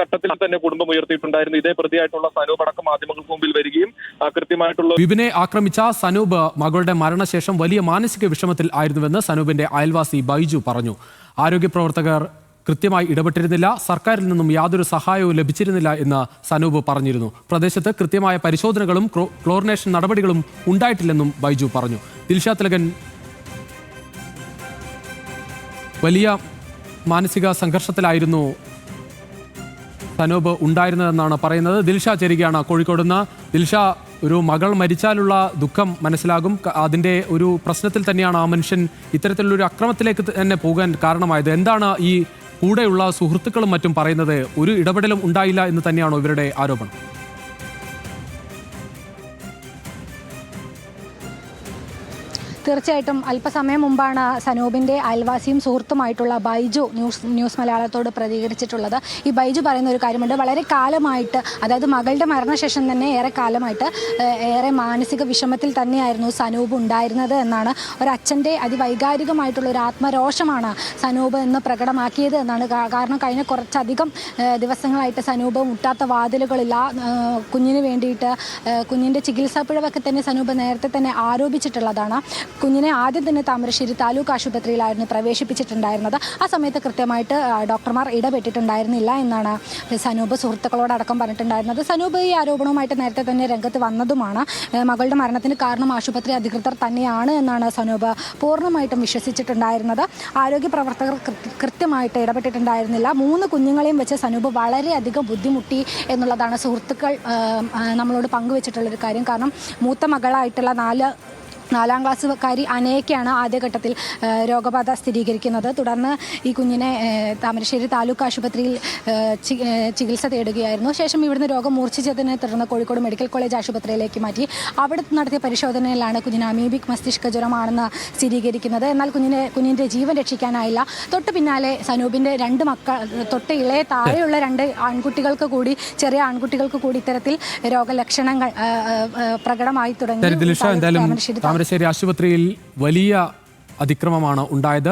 ഘട്ടത്തിൽ തന്നെ കുടുംബം ഉയർത്തിയിട്ടുണ്ടായിരുന്നു. ഇതേ പ്രതിയായിട്ടുള്ള സനൂപ് അടക്കം മാധ്യമങ്ങൾക്ക് മുമ്പിൽ വരികയും കൃത്യമായിട്ടുള്ള വിപിനെ ആക്രമിച്ച സനൂപ് മകളുടെ മരണശേഷം വലിയ മാനസിക വിഷമത്തിൽ ആയിരുന്നുവെന്ന് സനൂപിന്റെ അയൽവാസി ബൈജു പറഞ്ഞു. ആരോഗ്യ പ്രവർത്തകർ കൃത്യമായി ഇടപെട്ടിരുന്നില്ല, സർക്കാരിൽ നിന്നും യാതൊരു സഹായവും ലഭിച്ചിരുന്നില്ല എന്ന് സനൂപ് പറഞ്ഞിരുന്നു. പ്രദേശത്ത് കൃത്യമായ പരിശോധനകളും ക്ലോറിനേഷൻ നടപടികളും ഉണ്ടായിട്ടില്ലെന്നും ബൈജു പറഞ്ഞു. ദിൽഷ തിലകൻ വലിയ മാനസിക സംഘർഷത്തിലായിരുന്നു സനൂപ് ഉണ്ടായിരുന്നതെന്നാണ് പറയുന്നത്. ദിൽഷ ചേരുകയാണ് കോഴിക്കോട് നിന്ന്. ദിൽഷ, ഒരു മകൾ മരിച്ചാലുള്ള ദുഃഖം മനസ്സിലാകും. അതിൻ്റെ ഒരു പ്രശ്നത്തിൽ തന്നെയാണ് ആ മനുഷ്യൻ ഇത്തരത്തിലുള്ളൊരു അക്രമത്തിലേക്ക് തന്നെ പോകാൻ കാരണമായത്. എന്താണ് ഈ കൂടെയുള്ള സുഹൃത്തുക്കളും മറ്റും പറയുന്നത്? ഒരു ഇടപെടലും ഉണ്ടായില്ല എന്ന് തന്നെയാണോ ഇവരുടെ ആരോപണം? തീർച്ചയായിട്ടും അല്പസമയം മുമ്പാണ് സനൂപിൻ്റെ അയൽവാസിയും സുഹൃത്തുമായിട്ടുള്ള ബൈജു ന്യൂസ് മലയാളത്തോട് പ്രതികരിച്ചിട്ടുള്ളത്. ഈ ബൈജു പറയുന്ന ഒരു കാര്യമുണ്ട്. വളരെ കാലമായിട്ട്, അതായത് മകളുടെ മരണശേഷം തന്നെ ഏറെ കാലമായിട്ട് ഏറെ മാനസിക വിഷമത്തിൽ തന്നെയായിരുന്നു സനൂപ് ഉണ്ടായിരുന്നത് എന്നാണ്. ഒരച്ഛൻ്റെ അതിവൈകാരികമായിട്ടുള്ള ഒരു ആത്മരോഷമാണ് സനൂപ് എന്ന് പ്രകടമാക്കിയത് എന്നാണ്. കാരണം കഴിഞ്ഞ കുറച്ചധികം ദിവസങ്ങളായിട്ട് സനൂപ് മുട്ടാത്ത വാതിലുകളില്ല. കുഞ്ഞിന് വേണ്ടിയിട്ട് കുഞ്ഞിൻ്റെ ചികിത്സാ പിഴവൊക്കെ തന്നെ സനൂപ് നേരത്തെ തന്നെ ആരോപിച്ചിട്ടുള്ളതാണ്. കുഞ്ഞിനെ ആദ്യം തന്നെ താമരശ്ശേരി താലൂക്ക് ആശുപത്രിയിലായിരുന്നു പ്രവേശിപ്പിച്ചിട്ടുണ്ടായിരുന്നത്. ആ സമയത്ത് കൃത്യമായിട്ട് ഡോക്ടർമാർ ഇടപെട്ടിട്ടുണ്ടായിരുന്നില്ല എന്നാണ് സനൂപ് സുഹൃത്തുക്കളോടക്കം പറഞ്ഞിട്ടുണ്ടായിരുന്നത്. സനൂപ് ഈ ആരോപണവുമായിട്ട് നേരത്തെ തന്നെ രംഗത്ത് വന്നതുമാണ്. മകളുടെ മരണത്തിന് കാരണം ആശുപത്രി അധികൃതർ തന്നെയാണ് എന്നാണ് സനൂപ് പൂർണ്ണമായിട്ടും വിശ്വസിച്ചിട്ടുണ്ടായിരുന്നത്. ആരോഗ്യ പ്രവർത്തകർ കൃത്യമായിട്ട് ഇടപെട്ടിട്ടുണ്ടായിരുന്നില്ല. 3 കുഞ്ഞുങ്ങളെയും വെച്ച് സനൂപ് വളരെയധികം ബുദ്ധിമുട്ടി എന്നുള്ളതാണ് സുഹൃത്തുക്കൾ നമ്മളോട് പങ്കുവച്ചിട്ടുള്ളൊരു കാര്യം. കാരണം മൂത്ത മകളായിട്ടുള്ള 4ാം ക്ലാസ്സുകാരി അനേക്കയാണ് ആദ്യഘട്ടത്തിൽ രോഗബാധ സ്ഥിരീകരിക്കുന്നത്. തുടർന്ന് ഈ കുഞ്ഞിനെ താമരശ്ശേരി താലൂക്ക് ആശുപത്രിയിൽ ചികിത്സ തേടുകയായിരുന്നു. ശേഷം ഇവിടുന്ന് രോഗം മൂർച്ഛിച്ചതിനെ തുടർന്ന് കോഴിക്കോട് മെഡിക്കൽ കോളേജ് ആശുപത്രിയിലേക്ക് മാറ്റി. അവിടെ നടത്തിയ പരിശോധനയിലാണ് കുഞ്ഞിന് അമീബിക് മസ്തിഷ്ക ജ്വരമാണെന്ന് സ്ഥിരീകരിക്കുന്നത്. എന്നാൽ കുഞ്ഞിൻ്റെ ജീവൻ രക്ഷിക്കാനായില്ല. തൊട്ട് പിന്നാലെ സനൂപിൻ്റെ 2 മക്കൾ, തൊട്ട് ഇളയ താഴെയുള്ള 2 ആൺകുട്ടികൾക്ക് കൂടി, ചെറിയ ആൺകുട്ടികൾക്ക് കൂടി ഇത്തരത്തിൽ രോഗലക്ഷണങ്ങൾ പ്രകടമായി തുടങ്ങി. താമരശ്ശേരി ആശുപത്രിയിൽ വലിയ അതിക്രമമാണ് ഉണ്ടായത്.